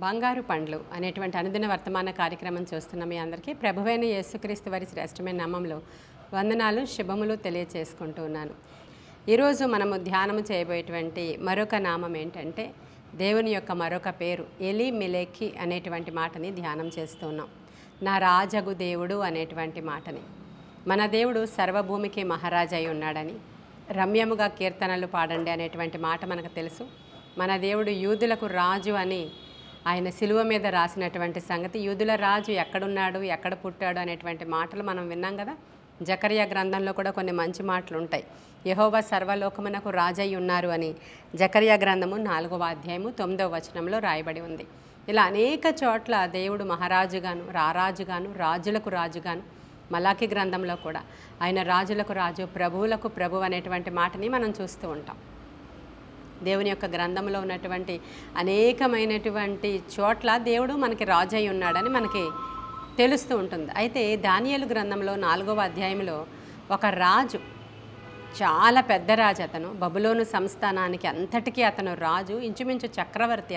బంగారు పండ్లు అనేటువంటి అనుదిన వర్తమాన కార్యక్రమం చూస్తున్న మీ అందరికీ ప్రభువైన యేసుక్రీస్తు వారి శ్రేష్టమైన నామంలో వందనాలు శుభములు తెలియచేసుకుంటూ ఉన్నాను. ఈరోజు మనము ధ్యానము చేయబోయేటువంటి మరొక నామం ఏంటంటే దేవుని యొక్క మరొక పేరు ఎలి మిలేకి అనేటువంటి మాటని ధ్యానం చేస్తూ ఉన్నాం. నా రాజగు దేవుడు అనేటువంటి మాటని, మన దేవుడు సర్వభూమికి మహారాజు అయి ఉన్నాడని, రమ్యముగా కీర్తనలు పాడండి అనేటువంటి మాట మనకు తెలుసు. మన దేవుడు యూదులకు రాజు అని ఆయన శిలువ మీద రాసినటువంటి సంగతి, యూదుల రాజు ఎక్కడున్నాడు, ఎక్కడ పుట్టాడు అనేటువంటి మాటలు మనం విన్నాం కదా. జకర్యా గ్రంథంలో కూడా కొన్ని మంచి మాటలు ఉంటాయి. యెహోవా సర్వలోకమునకు రాజయ్య ఉన్నారు అని జకర్యా గ్రంథము 4వ అధ్యాయము 9వ వచనంలో రాయబడి ఉంది. ఇలా అనేక చోట్ల దేవుడు మహారాజుగాను, రారాజుగాను, రాజులకు రాజుగాను, మలాకి గ్రంథంలో కూడా ఆయన రాజులకు రాజు, ప్రభువులకు ప్రభు అనేటువంటి మాటని మనం చూస్తూ ఉంటాం. దేవుని యొక్క గ్రంథంలో ఉన్నటువంటి అనేకమైనటువంటి చోట్ల దేవుడు మనకి రాజు అయి ఉన్నాడని మనకి తెలుస్తూ ఉంటుంది. అయితే దానియేలు గ్రంథంలో 4వ అధ్యాయంలో ఒక రాజు, చాలా పెద్ద రాజు, అతను బబులోను సంస్థానానికి అంతటికీ అతను రాజు, ఇంచుమించు చక్రవర్తి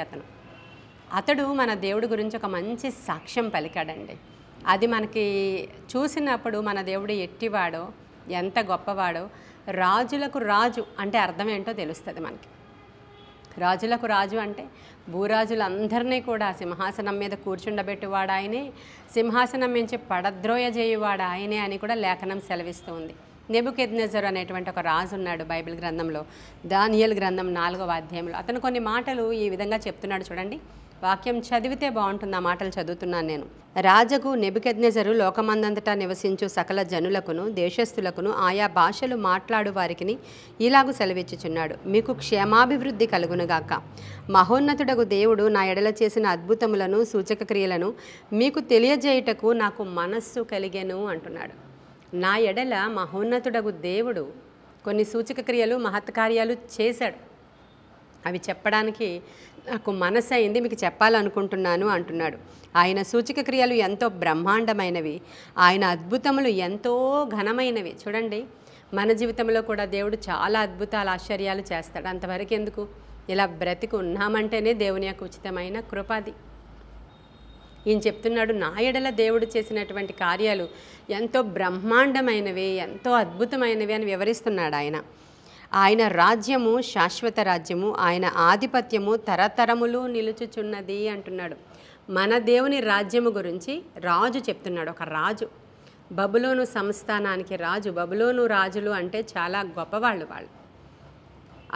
అతడు మన దేవుడి గురించి ఒక మంచి సాక్ష్యం పలికాడండి. అది మనకి చూసినప్పుడు మన దేవుడు ఎట్టివాడో, ఎంత గొప్పవాడో, రాజులకు రాజు అంటే అర్థం ఏంటో తెలుస్తుంది మనకి. రాజులకు రాజు అంటే భూరాజులందరినీ కూడా సింహాసనం మీద కూర్చుండబెట్టువాడు ఆయనే, సింహాసనం నుంచి పడద్రోయజేయువాడు ఆయనే అని కూడా లేఖనం సెలవిస్తూ ఉంది. నెబుకద్నెజరు అనేటువంటి ఒక రాజు ఉన్నాడు బైబిల్ గ్రంథంలో, దానియేలు గ్రంథం 4వ అధ్యాయంలో. అతను కొన్ని మాటలు ఈ విధంగా చెప్తున్నాడు చూడండి. వాక్యం చదివితే బాగుంటుంది, ఆ మాటలు చదువుతున్నాను నేను. రాజగు నెబుకద్నెజరు లోకమందంతటా నివసించు సకల జనులకును దేశస్థులకును ఆయా భాషలు మాట్లాడు వారికిని ఇలాగు సెలవిచ్చుచున్నాడు. మీకు క్షేమాభివృద్ధి కలుగునుగాక. మహోన్నతుడగు దేవుడు నా ఎడల చేసిన అద్భుతములను సూచక క్రియలను మీకు తెలియజేయుటకు నాకు మనస్సు కలిగెను అంటున్నాడు. నా ఎడల మహోన్నతుడగు దేవుడు కొన్ని సూచక క్రియలు, మహత్కార్యాలు చేశాడు. అవి చెప్పడానికి నాకు మనసు అయింది, మీకు చెప్పాలనుకుంటున్నాను అంటున్నాడు. ఆయన సూచక క్రియలు ఎంతో బ్రహ్మాండమైనవి, ఆయన అద్భుతములు ఎంతో ఘనమైనవి. చూడండి, మన జీవితంలో కూడా దేవుడు చాలా అద్భుతాలు, ఆశ్చర్యాలు చేస్తాడు. అంతవరకు ఎందుకు, ఇలా బ్రతికి ఉన్నామంటేనే దేవుని యొక్క ఉచితమైన కృపాది. ఈయన చెప్తున్నాడు, నా ఎడల దేవుడు చేసినటువంటి కార్యాలు ఎంతో బ్రహ్మాండమైనవి, ఎంతో అద్భుతమైనవి అని వివరిస్తున్నాడు ఆయన. ఆయన రాజ్యము శాశ్వత రాజ్యము, ఆయన ఆధిపత్యము తరతరములు నిలుచుచున్నది అంటున్నాడు. మన దేవుని రాజ్యము గురించి రాజు చెప్తున్నాడు. ఒక రాజు, బబులోను సంస్థానానికి రాజు. బబులోను రాజులు అంటే చాలా గొప్పవాళ్ళు. వాళ్ళు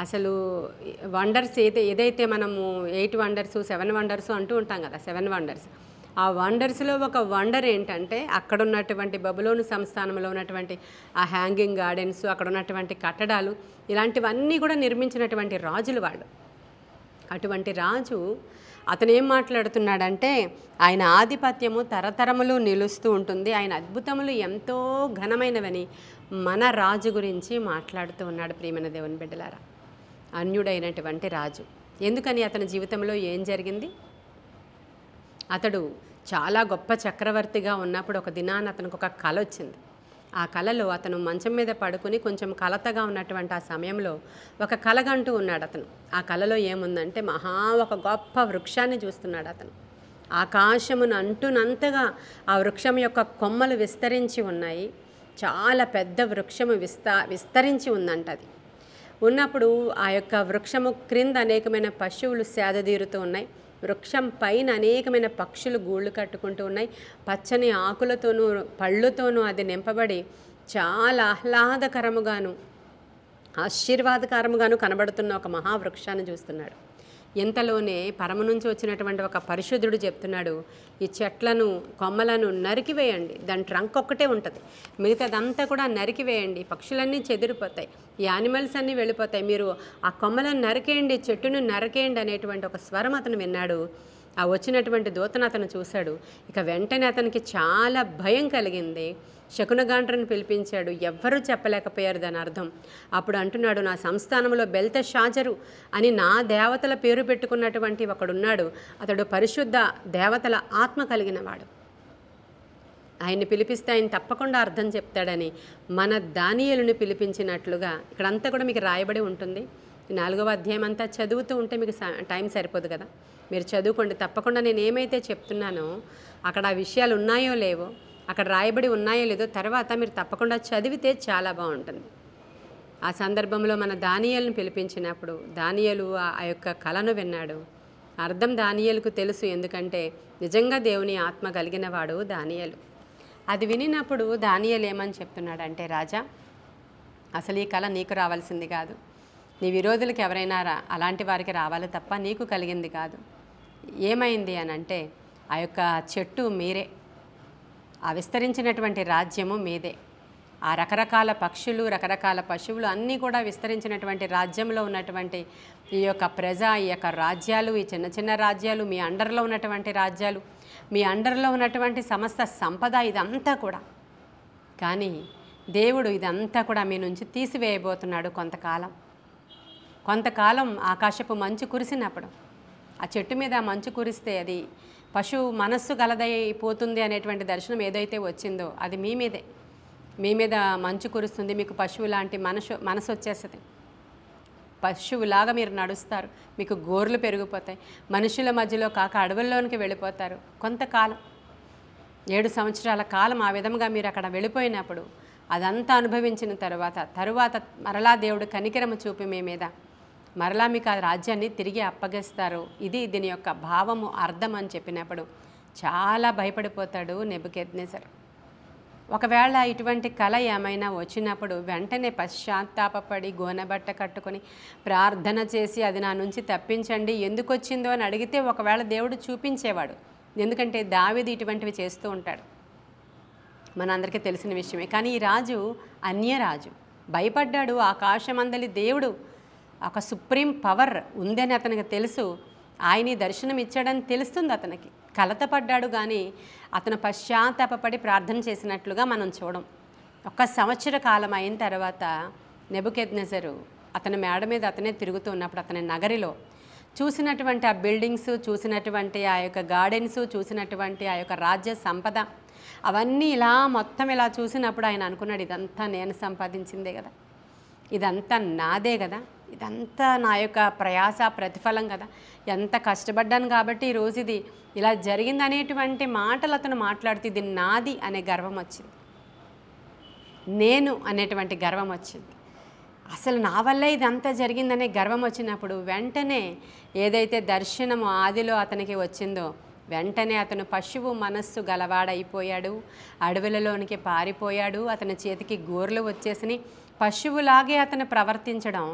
అసలు వండర్స్ ఏదైతే మనము 8 వండర్స్ 7 వండర్స్ అంటూ ఉంటాం కదా, 7 వండర్స్. ఆ వండర్స్లో ఒక వండర్ ఏంటంటే అక్కడ ఉన్నటువంటి బబులోను సంస్థానంలో ఉన్నటువంటి ఆ హ్యాంగింగ్ గార్డెన్స్, అక్కడ ఉన్నటువంటి కట్టడాలు, ఇలాంటివన్నీ కూడా నిర్మించినటువంటి రాజులు వాళ్ళు. అటువంటి రాజు అతను ఏం మాట్లాడుతున్నాడంటే ఆయన ఆధిపత్యము తరతరములు నిలుస్తూ ఉంటుంది, ఆయన అద్భుతములు ఎంతో ఘనమైనవని మన రాజు గురించి మాట్లాడుతూ ఉన్నాడు. ప్రియమైన దేవుని బిడ్డలారా, అన్యుడైనటువంటి రాజు. ఎందుకని, అతని జీవితంలో ఏం జరిగింది? అతడు చాలా గొప్ప చక్రవర్తిగా ఉన్నప్పుడు ఒక దినాన అతనికి ఒక కల వచ్చింది. ఆ కలలో అతను మంచం మీద పడుకుని కొంచెం కలతగా ఉన్నటువంటి ఆ సమయంలో ఒక కలగంటూ ఉన్నాడు అతను. ఆ కలలో ఏముందంటే ఒక గొప్ప వృక్షాన్ని చూస్తున్నాడు అతను. ఆకాశమును అంటునంతగా ఆ వృక్షం యొక్క కొమ్మలు విస్తరించి ఉన్నాయి. చాలా పెద్ద వృక్షము విస్తరించి ఉందంట. అది ఉన్నప్పుడు ఆ యొక్క వృక్షము క్రింద అనేకమైన పశువులు సేదతీరుతూ ఉన్నాయి. వృక్షం పైన అనేకమైన పక్షులు గూళ్ళు కట్టుకుంటూ ఉన్నాయి. పచ్చని ఆకులతోనూ పళ్ళుతోనూ అది నింపబడి చాలా ఆహ్లాదకరముగాను ఆశీర్వాదకరముగాను కనబడుతున్న ఒక మహావృక్షాన్ని చూస్తున్నాడు. ఇంతలోనే పరమ నుంచి వచ్చినటువంటి ఒక పరిశుద్ధుడు చెప్తున్నాడు, ఈ చెట్లను కొమ్మలను నరికివేయండి. దాని ట్రంక్ ఒక్కటే ఉంటుంది, మిగతాదంతా కూడా నరికివేయండి. పక్షులన్నీ చెదిరిపోతాయి, ఈ యానిమల్స్ అన్నీ వెళ్ళిపోతాయి. మీరు ఆ కొమ్మలను నరికేయండి, చెట్టును నరికేయండి అనేటువంటి ఒక స్వరం అతను విన్నాడు. ఆ వచ్చినటువంటి దూతను అతను చూశాడు. ఇక వెంటనే అతనికి చాలా భయం కలిగింది. శకునగాండ్రను పిలిపించాడు. ఎవ్వరూ చెప్పలేకపోయారు దాని అర్థం. అప్పుడు అంటున్నాడు, నా సంస్థానంలో బెల్తెషాజరు అని నా దేవతల పేరు పెట్టుకున్నటువంటి ఒకడున్నాడు. అతడు పరిశుద్ధ దేవతల ఆత్మ కలిగిన వాడు. ఆయన్ని పిలిపిస్తే ఆయన తప్పకుండా అర్థం చెప్తాడని మన దానియేలుని పిలిపించినట్లుగా ఇక్కడంతా కూడా మీకు రాయబడి ఉంటుంది. ఈ 4వ అధ్యాయం అంతా చదువుతూ ఉంటే మీకు టైం సరిపోదు కదా. మీరు చదువుకోండి తప్పకుండా. నేను ఏమైతే చెప్తున్నానో అక్కడ ఆ విషయాలు ఉన్నాయో లేవో, అక్కడ రాయబడి ఉన్నాయో లేదో తర్వాత మీరు తప్పకుండా చదివితే చాలా బాగుంటుంది. ఆ సందర్భంలో మన దానియేలును పిలిపించినప్పుడు దానియేలు ఆ యొక్క కళను విన్నాడు. అర్థం దానియేలుకు తెలుసు, ఎందుకంటే నిజంగా దేవుని ఆత్మ కలిగిన వాడు దానియేలు. అది వినినప్పుడు దానియేలు ఏమని చెప్తున్నాడంటే, రాజా అసలు ఈ కళ నీకు రావాల్సింది కాదు, నీ విరోధులకు ఎవరైనా అలాంటి వారికి రావాలి తప్ప నీకు కలిగింది కాదు. ఏమైంది అని అంటే, ఆ యొక్క చెట్టు మీరే, ఆ విస్తరించినటువంటి రాజ్యము మీదే, ఆ రకరకాల పక్షులు రకరకాల పశువులు అన్నీ కూడా విస్తరించినటువంటి రాజ్యంలో ఉన్నటువంటి ఈ యొక్క ప్రజ, ఈ యొక్క రాజ్యాలు, ఈ చిన్న చిన్న రాజ్యాలు, మీ అండర్లో ఉన్నటువంటి రాజ్యాలు, మీ అండర్లో ఉన్నటువంటి సమస్త సంపద, ఇదంతా కూడా. కానీ దేవుడు ఇదంతా కూడా మీ నుంచి తీసివేయబోతున్నాడు. కొంతకాలం ఆకాశపు మంచు కురిసినప్పుడు, ఆ చెట్టు మీద మంచు కురిస్తే అది పశువు మనస్సు గలదైపోతుంది అనేటువంటి దర్శనం ఏదైతే వచ్చిందో అది మీ మీద మంచు కురుస్తుంది. మీకు పశువు లాంటి మనసు వచ్చేస్తుంది. పశువులాగా మీరు నడుస్తారు, మీకు గోర్లు పెరిగిపోతాయి, మనుషుల మధ్యలో కాక అడవుల్లోనికి వెళ్ళిపోతారు. కొంతకాలం 7 సంవత్సరాల కాలం ఆ విధంగా మీరు అక్కడ వెళ్ళిపోయినప్పుడు అదంతా అనుభవించిన తరువాత మరలా దేవుడు కనికరము చూపి మీ మీద మరలా మీకు ఆ రాజ్యాన్ని తిరిగి అప్పగిస్తారు. ఇది దీని యొక్క భావము, అర్థం అని చెప్పినప్పుడు చాలా భయపడిపోతాడు నెబుకద్నెజరు. ఒకవేళ ఇటువంటి కళ ఏమైనా వచ్చినప్పుడు వెంటనే పశ్చాత్తాపపడి గోనెబట్ట కట్టుకొని ప్రార్థన చేసి అది నా నుంచి తప్పించండి, ఎందుకు వచ్చిందో అని అడిగితే ఒకవేళ దేవుడు చూపించేవాడు. ఎందుకంటే దావీదు ఇటువంటివి చేస్తూ ఉంటాడు, మనందరికీ తెలిసిన విషయమే. కానీ ఈ రాజు అన్యరాజు, భయపడ్డాడు. ఆకాశమందలి దేవుడు, ఒక సుప్రీం పవర్ ఉందని అతనికి తెలుసు. ఆయన దర్శనం ఇచ్చాడని తెలుస్తుంది అతనికి. కలతపడ్డాడు, కానీ అతను పశ్చాత్తాపపడి ప్రార్థన చేసినట్లుగా మనం చూడం. 1 సంవత్సర కాలం అయిన తర్వాత నెబుకద్నెజరు అతని మేడ మీద అతనే తిరుగుతూ ఉన్నప్పుడు అతని నగరిలో చూసినటువంటి ఆ బిల్డింగ్స్, చూసినటువంటి ఆ యొక్క గార్డెన్స్, చూసినటువంటి ఆ యొక్క రాజ్య సంపద, అవన్నీ మొత్తం ఇలా చూసినప్పుడు ఆయన అనుకున్నాడు, ఇదంతా నేను సంపాదించిందే కదా, ఇదంతా నాదే కదా, ఇదంతా నా యొక్క ప్రయాస ప్రతిఫలం కదా, ఎంత కష్టపడ్డాను కాబట్టి ఈరోజు ఇది ఇలా జరిగింది అనేటువంటి మాటలు అతను మాట్లాడుతూ ఇది నాది అనే గర్వం వచ్చింది, నేను అనేటువంటి గర్వం వచ్చింది. అసలు నా వల్ల ఇదంతా జరిగిందనే గర్వం వచ్చినప్పుడు వెంటనే ఏదైతే దర్శనము ఆదిలో అతనికి వచ్చిందో వెంటనే అతను పశువు మనస్సు గలవాడైపోయాడు, అడవులలోనికి పారిపోయాడు, అతని చేతికి గోర్లు వచ్చేసినాయి. పశువులాగే అతను ప్రవర్తించడం,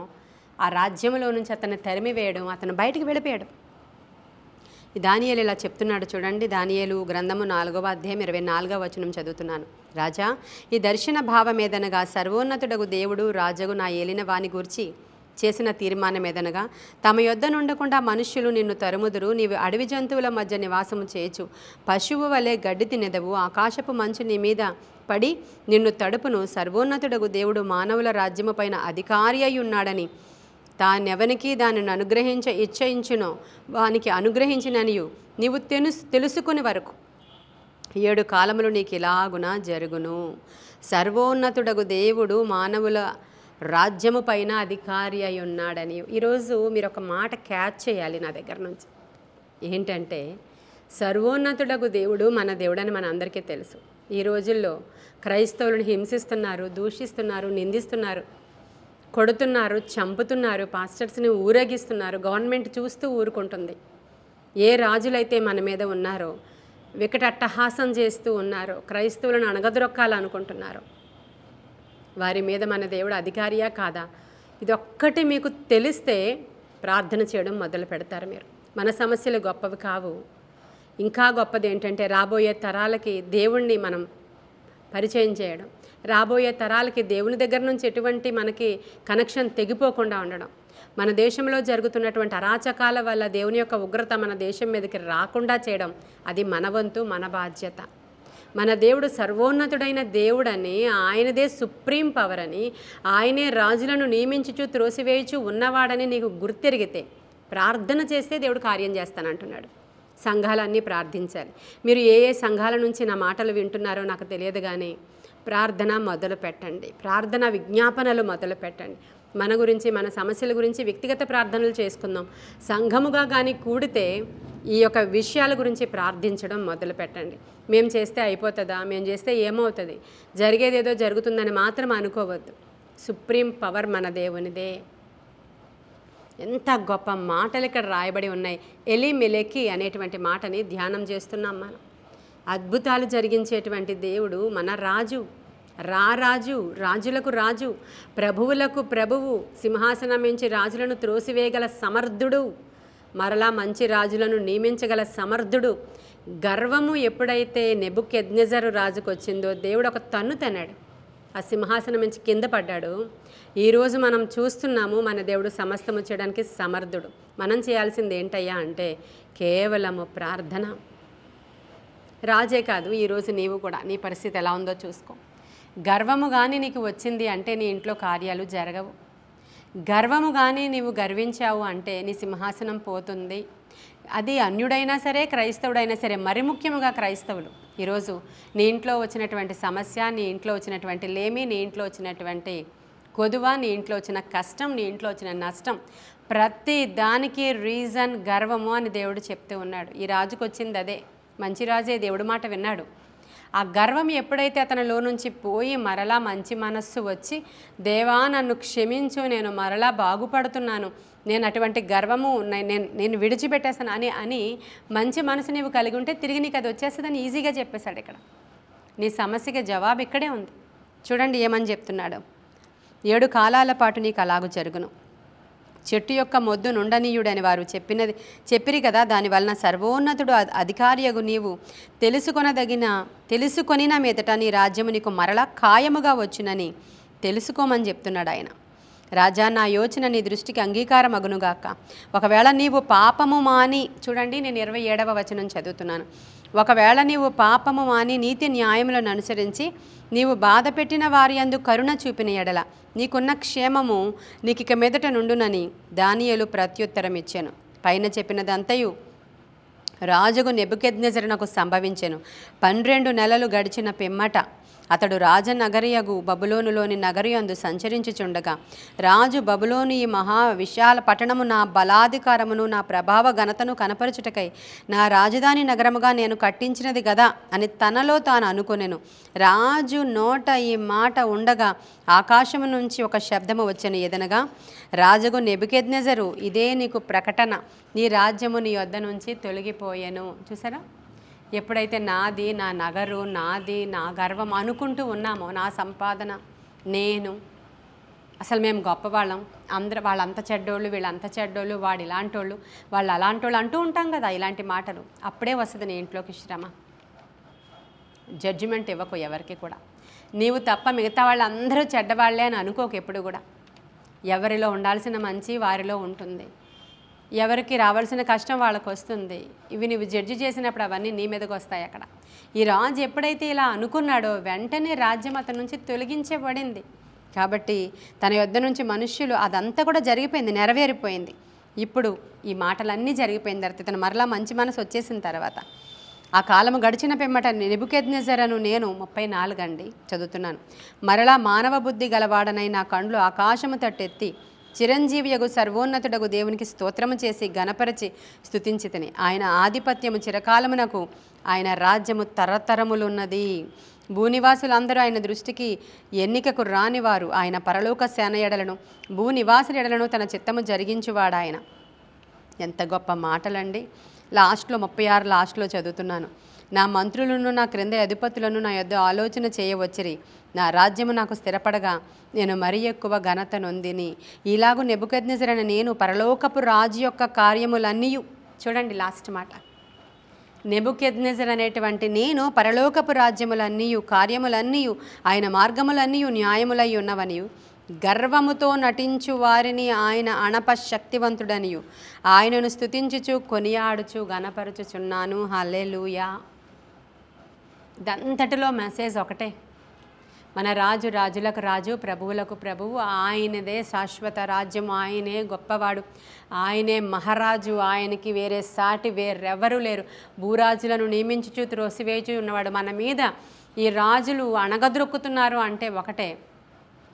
ఆ రాజ్యంలో నుంచి అతను తరిమివేయడం, అతను బయటికి వెళ్ళిపోయాడు. దానియేలు ఇలా చెప్తున్నాడు చూడండి. దానియేలు గ్రంథము 4వ అధ్యాయం 24వ వచనం చదువుతున్నాను. రాజా, ఈ దర్శన భావమేదనగా సర్వోన్నతుడగు దేవుడు రాజగు నా ఏలిన వాని గూర్చి చేసిన తీర్మానమేదనగా తమ యొద్ద నుండకుండా మనుష్యులు నిన్ను తరుముదురు, నీవు అడవి జంతువుల మధ్య నివాసము చేయొచ్చు, పశువు వలె గడ్డి తినెదవు, ఆకాశపు మంచు నీ మీద పడి నిన్ను తడుపును, సర్వోన్నతుడగు దేవుడు మానవుల రాజ్యము పైన అధికారి అయి ఉన్నాడని తానెవనికి దానిని అనుగ్రహించ ఇచ్చయించునో వానికి అనుగ్రహించిననియు నీవు తెలుసుకుని వరకు 7 కాలములు నీకు ఇలాగున జరుగును. సర్వోన్నతుడగు దేవుడు మానవుల రాజ్యము పైన అధికారి అయి ఉన్నాడని. ఈరోజు మీరు ఒక మాట క్యాచ్ చేయాలి నా దగ్గర నుంచి. ఏంటంటే సర్వోన్నతుడగు దేవుడు మన దేవుడని మన అందరికీ తెలుసు. ఈ రోజుల్లో క్రైస్తవులను హింసిస్తున్నారు, దూషిస్తున్నారు, నిందిస్తున్నారు, కొడుతున్నారు, చంపుతున్నారు, పాస్టర్స్ని ఊరేగిస్తున్నారు. గవర్నమెంట్ చూస్తూ ఊరుకుంటుంది. ఏ రాజులైతే మన మీద ఉన్నారో, వికటట్టహాసం చేస్తూ ఉన్నారో, క్రైస్తవులను అణగదొక్కాలనుకుంటున్నారు, వారి మీద మన దేవుడు అధికారియా కాదా, ఇదొక్కటి మీకు తెలిస్తే ప్రార్థన చేయడం మొదలు పెడతారు మీరు. మన సమస్యలు గొప్పవి కావు. ఇంకా గొప్పది ఏంటంటే రాబోయే తరాలకి దేవుణ్ణి మనం పరిచయం చేయడం, రాబోయే తరాలకి దేవుని దగ్గర నుంచి ఎటువంటి మనకి కనెక్షన్ తెగిపోకుండా ఉండడం, మన దేశంలో జరుగుతున్నటువంటి అరాచకాల వల్ల దేవుని యొక్క ఉగ్రత మన దేశం మీదకి రాకుండా చేయడం, అది మన వంతు, మన బాధ్యత. మన దేవుడు సర్వోన్నతుడైన దేవుడని, ఆయనదే సుప్రీం పవర్ అని, ఆయనే రాజులను నియమించుచు త్రోసివేయుచు ఉన్నవాడని నీకు గుర్తెరిగితే ప్రార్థన చేస్తే దేవుడు కార్యం చేస్తానంటున్నాడు. సంఘాలన్నీ ప్రార్థించాలి. మీరు ఏ ఏ సంఘాల నుంచి నా మాటలు వింటున్నారో నాకు తెలియదు, కానీ ప్రార్థన మొదలు పెట్టండి, ప్రార్థన విజ్ఞాపనలు మొదలు పెట్టండి. మన గురించి, మన సమస్యల గురించి వ్యక్తిగత ప్రార్థనలు చేసుకుందాం. సంఘముగా కానీ కూడితే ఈ యొక్క విషయాల గురించి ప్రార్థించడం మొదలు పెట్టండి. మేము చేస్తే అయిపోతుందా, మేము చేస్తే ఏమవుతుంది, జరిగేదేదో జరుగుతుందని మాత్రం అనుకోవద్దు. సుప్రీం పవర్ మన దేవునిదే. ఎంత గొప్ప మాటలు ఇక్కడ రాయబడి ఉన్నాయి. ఎలిమెలెకి అనేటువంటి మాటని ధ్యానం చేస్తున్నాం మనం. అద్భుతాలు జరిగించేటువంటి దేవుడు మన రాజు, రాజు, రాజులకు రాజు, ప్రభువులకు ప్రభువు, సింహాసనం మించి రాజులను త్రోసివేయగల సమర్థుడు, మరలా మంచి రాజులను నియమించగల సమర్థుడు. గర్వము ఎప్పుడైతే నెబుకద్నెజరు రాజుకు వచ్చిందో దేవుడు ఒక తన్ను తన్నాడు, ఆ సింహాసనం నుంచి కింద పడ్డాడు. ఈరోజు మనం చూస్తున్నాము మన దేవుడు సమస్తము చేయడానికి సమర్థుడు. మనం చేయాల్సింది ఏంటయ్యా అంటే కేవలము ప్రార్థన. రాజే కాదు, ఈరోజు నీవు కూడా నీ పరిస్థితి ఎలా ఉందో చూసుకో. గర్వము కానీ నీకు వచ్చింది అంటే నీ ఇంట్లో కార్యాలు జరగవు. గర్వము కానీ నీవు గర్వించావు అంటే నీ సింహాసనం పోతుంది. అది అన్యుడైనా సరే, క్రైస్తవుడైనా సరే, మరి ముఖ్యముగా క్రైస్తవులు. ఈరోజు నీ ఇంట్లో వచ్చినటువంటి సమస్య, నీ ఇంట్లో వచ్చినటువంటి లేమి, నీ ఇంట్లో వచ్చినటువంటి కొదువ, నీ ఇంట్లో వచ్చిన కష్టం, నీ ఇంట్లో వచ్చిన నష్టం, ప్రతి దానికి రీజన్ గర్వము అని దేవుడు చెప్తూ ఉన్నాడు. ఈ రాజుకు వచ్చింది అదే. మంచి రాజే దేవుడి మాట విన్నాడు. ఆ గర్వం ఎప్పుడైతే అతనిలో నుంచి పోయి మరలా మంచి మనస్సు వచ్చి, దేవా నన్ను క్షమించు, నేను మరలా బాగుపడుతున్నాను, నేను అటువంటి గర్వము నేను విడిచిపెట్టేస్తాను అని మంచి మనసు నీవు కలిగి ఉంటే తిరిగి నీకు అది వచ్చేస్తుందని ఈజీగా చెప్పేశాడు. ఇక్కడ నీ సమస్యకి జవాబు ఇక్కడే ఉంది. చూడండి ఏమని చెప్తున్నాడు. 7 కాలాల పాటు నీకు అలాగూ జరుగును. చెట్టు యొక్క మొద్దు నుండనీయుడని వారు చెప్పిరి కదా, దానివలన సర్వోన్నతుడు అధికారియగు నీవు తెలుసుకొనిన మీదట నీ రాజ్యము నీకు మరలా ఖాయముగా వచ్చునని తెలుసుకోమని చెప్తున్నాడు ఆయన. రాజా, నా యోచన నీ దృష్టికి అంగీకారం అగునుగాక. ఒకవేళ నీవు పాపము మాని, చూడండి నేను 27వ వచనం చదువుతున్నాను. ఒకవేళ నీవు పాపము మాని నీతి న్యాయములను అనుసరించి నీవు బాధ పెట్టిన వారి యందు కరుణ చూపిన ఎడల నీకున్న క్షేమము నీకిక మీదట నుండునని దానియేలు ప్రత్యుత్తరం ఇచ్చాను. పైన చెప్పినదంతయు రాజుకు నెబుకద్నెజరునకు సంభవించెను. 12 నెలలు గడిచిన పిమ్మట అతడు రాజనగరియగు బబులోనులోని నగరియందు సంచరించుచుండగా రాజు బబులోను ఈ మహా విశాల పట్టణము నా బలాధికారమును నా ప్రభావ ఘనతను కనపరచుటకై నా రాజధాని నగరముగా నేను కట్టించినది గదా అని తనలో తాను అనుకొనెను. రాజు నోట ఈ మాట ఉండగా ఆకాశము నుంచి ఒక శబ్దము వచ్చెను. ఏదనగా, రాజుకు నెబుకద్నెజరు, ఇదే నీకు ప్రకటన, నీ రాజ్యము నీ యొద్ద నుంచి తొలగిపోయెను. చూసారా, ఎప్పుడైతే నాది, నా నగరు, నాది, నా గర్వం అనుకుంటూ ఉన్నామో, నా సంపాదన, నేను, అసలు మేము గొప్పవాళ్ళం, వాళ్ళంత చెడ్డోళ్ళు, వీళ్ళంత చెడ్డోళ్ళు, వాడు ఇలాంటోళ్ళు, వాళ్ళు అలాంటోళ్ళు అంటూ ఉంటాం కదా ఇలాంటి మాటలు. అప్పుడే వస్తుంది నీ ఇంట్లోకి శ్రమ. జడ్జిమెంట్ ఇవ్వకు ఎవరికి కూడా. నీవు తప్ప మిగతా వాళ్ళందరూ చెడ్డవాళ్లే అని అనుకోకు ఎప్పుడు కూడా. ఎవరిలో ఉండాల్సిన మంచి వారిలో ఉంటుంది. ఎవరికి రావాల్సిన కష్టం వాళ్ళకు వస్తుంది. ఇవి నువ్వు జడ్జి చేసినప్పుడు అవన్నీ నీ మీదకి వస్తాయి. అక్కడ ఈ రాజు ఎప్పుడైతే ఇలా అనుకున్నాడో వెంటనే రాజ్యం అతని నుంచి తొలగించబడింది. కాబట్టి తన యొద్ద నుంచి మనుష్యులు, అదంతా కూడా జరిగిపోయింది, నెరవేరిపోయింది. ఇప్పుడు ఈ మాటలన్నీ జరిగిపోయిన తర్వాత తను మరలా మంచి మనసు వచ్చేసిన తర్వాత ఆ కాలము గడిచిన పిమ్మట నెబుకద్నెజరును నేను 34 అండి చదువుతున్నాను. మరలా మానవ బుద్ధి గలవాడనై నా కండ్లు ఆకాశము తట్టెత్తి చిరంజీవియగు సర్వోన్నతుడగు దేవునికి స్తోత్రము చేసి గణపరచి స్తుతించితిని. ఆయన ఆధిపత్యము చిరకాలమునకు, ఆయన రాజ్యము తరతరములున్నది. భూనివాసులందరూ ఆయన దృష్టికి ఎన్నికకు రానివారు. ఆయన పరలోక సేన ఎడలను భూనివాసుల ఎడలను తన చిత్తము జరిగించువాడు ఆయన. ఎంత గొప్ప మాటలండి. లాస్ట్లో 36 లాస్ట్లో చదువుతున్నాను. నా మంత్రులను నా క్రింద అధిపతులను నా యొద్ద ఆలోచన చేయవచ్చిరి. నా రాజ్యము నాకు స్థిరపడగా నేను మరి ఎక్కువ ఘనత నొందిని. ఇలాగూ నెబుకద్నెజరైన నేను పరలోకపు రాజు యొక్క కార్యములన్నీ, చూడండి లాస్ట్ మాట, నెబుకద్నెజర్ అనేటువంటి నేను పరలోకపు రాజ్యములన్నీ కార్యములన్నీ ఆయన మార్గములన్నీ న్యాయములై ఉన్నవనియు, గర్వముతో నటించు వారిని ఆయన అణప శక్తివంతుడనియు ఆయనను స్తుతించుచు కొనియాడుచు గణపరచుచున్నాను. హల్లెలూయా. ఇదంతటిలో మెసేజ్ ఒకటే, మన రాజు రాజులకు రాజు, ప్రభువులకు ప్రభువు, ఆయనదే శాశ్వత రాజ్యం, ఆయనే గొప్పవాడు, ఆయనే మహారాజు, ఆయనకి వేరే సాటి వేరెవరూ లేరు. భూరాజులను నియమించుచు త్రోసివేచు ఉన్నవాడు. మన మీద ఈ రాజులు అణగద్రొక్కుతున్నారు అంటే ఒకటే,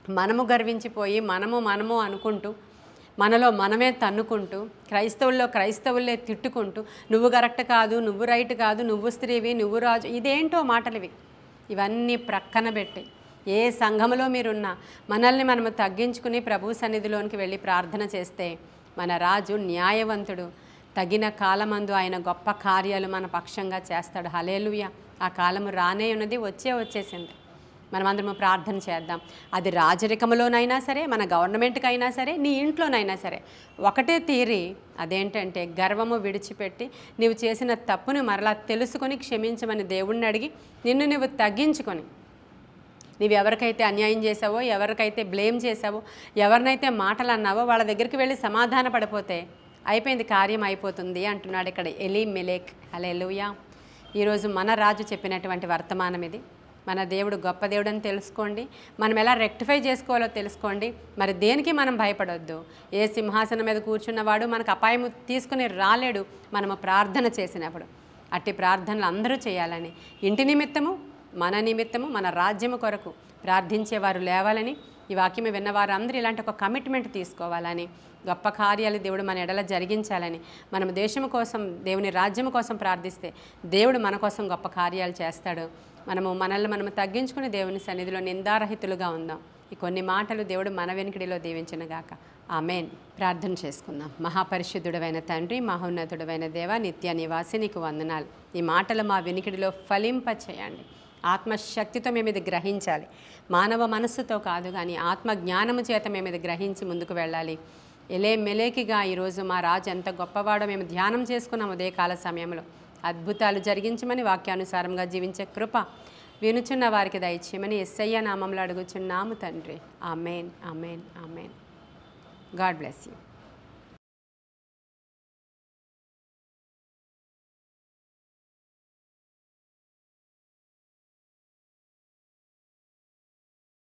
మనము గర్వించిపోయి మనము అనుకుంటూ, మనలో మనమే తన్నుకుంటూ, క్రైస్తవులే తిట్టుకుంటూ, నువ్వు కరెక్ట్ కాదు, నువ్వు రైట్ కాదు, నువ్వు స్త్రీవి, నువ్వు రాజు, ఇదేంటో మాటలివి. ఇవన్నీ ప్రక్కన పెట్టి ఏ సంఘములో మీరున్నా మనల్ని మనము తగ్గించుకుని ప్రభు సన్నిధిలోనికి వెళ్ళి ప్రార్థన చేస్తే మన రాజు న్యాయవంతుడు. తగిన కాలమందు ఆయన గొప్ప కార్యాలు మన పక్షంగా చేస్తాడు. హల్లెలూయా. ఆ కాలము రానే ఉన్నది, వచ్చేసింది. మనమందరము ప్రార్థన చేద్దాం. అది రాజరికములోనైనా సరే, మన గవర్నమెంట్కి అయినా సరే, నీ ఇంట్లోనైనా సరే ఒకటే తీరి, అదేంటంటే గర్వము విడిచిపెట్టి నీవు చేసిన తప్పును మరలా తెలుసుకొని క్షమించమని దేవుణ్ణి అడిగి నిన్ను నువ్వు తగ్గించుకొని, నీవు ఎవరికైతే అన్యాయం చేసావో, ఎవరికైతే బ్లేమ్ చేసావో, ఎవరినైతే మాటలు అన్నావో వాళ్ళ దగ్గరికి వెళ్ళి సమాధాన పడిపోతే అయిపోయింది, కార్యం అయిపోతుంది అంటున్నాడు ఇక్కడ ఎలీమెలెక్. హల్లెలూయా. ఈరోజు మన రాజు చెప్పినటువంటి వర్తమానం ఇది. మన దేవుడు గొప్ప దేవుడు అని తెలుసుకోండి. మనం ఎలా రెక్టిఫై చేసుకోవాలో తెలుసుకోండి. మరి దేనికి మనం భయపడొద్దు. ఏ సింహాసనం మీద కూర్చున్నవాడు మనకు అపాయం తీసుకుని రాలేడు మనము ప్రార్థన చేసినప్పుడు. అట్టి ప్రార్థనలు అందరూ చేయాలని, ఇంటి నిమిత్తము, మన నిమిత్తము, మన రాజ్యము కొరకు ప్రార్థించేవారు లేవాలని, ఈ వాక్యము విన్నవారు అందరూ ఇలాంటి ఒక కమిట్మెంట్ తీసుకోవాలని, గొప్ప కార్యాలు దేవుడు మన ఎడల జరిగించాలని, మనం దేశము కోసం, దేవుని రాజ్యము కోసం ప్రార్థిస్తే దేవుడు మన కోసం గొప్ప కార్యాలు చేస్తాడు. మనల్ని తగ్గించుకుని దేవుని సన్నిధిలో నిందారహితులుగా ఉందాం. ఈ కొన్ని మాటలు దేవుడు మన వెనుకడిలో దీవించునుగాక. ఆమేన్. ప్రార్థన చేసుకుందాం. మహాపరిశుద్ధుడైన తండ్రి, మహోన్నతుడైన దేవ, నిత్య నివాసి, నీకు వందనాలు. ఈ మాటలు మా వెనుకడిలో ఫలింప చేయండి. ఆత్మశక్తితో మేము ఇది గ్రహించాలి. మానవ మనస్సుతో కాదు కానీ ఆత్మ జ్ఞానము చేత మేము ఇది గ్రహించి ముందుకు వెళ్ళాలి. ఎలీమెలెకుగా ఈరోజు మా రాజు ఎంత గొప్పవాడో మేము ధ్యానం చేసుకున్నాం. ఉదయకాల సమయంలో అద్భుతాలు జరిగించమని, వాక్యానుసారంగా జీవించే కృప వినుచున్న వారికి దయచేయమని యేసయ్య నామములో అడుగుచున్నాము తండ్రి. ఆమేన్, ఆమేన్, ఆమేన్. God bless you.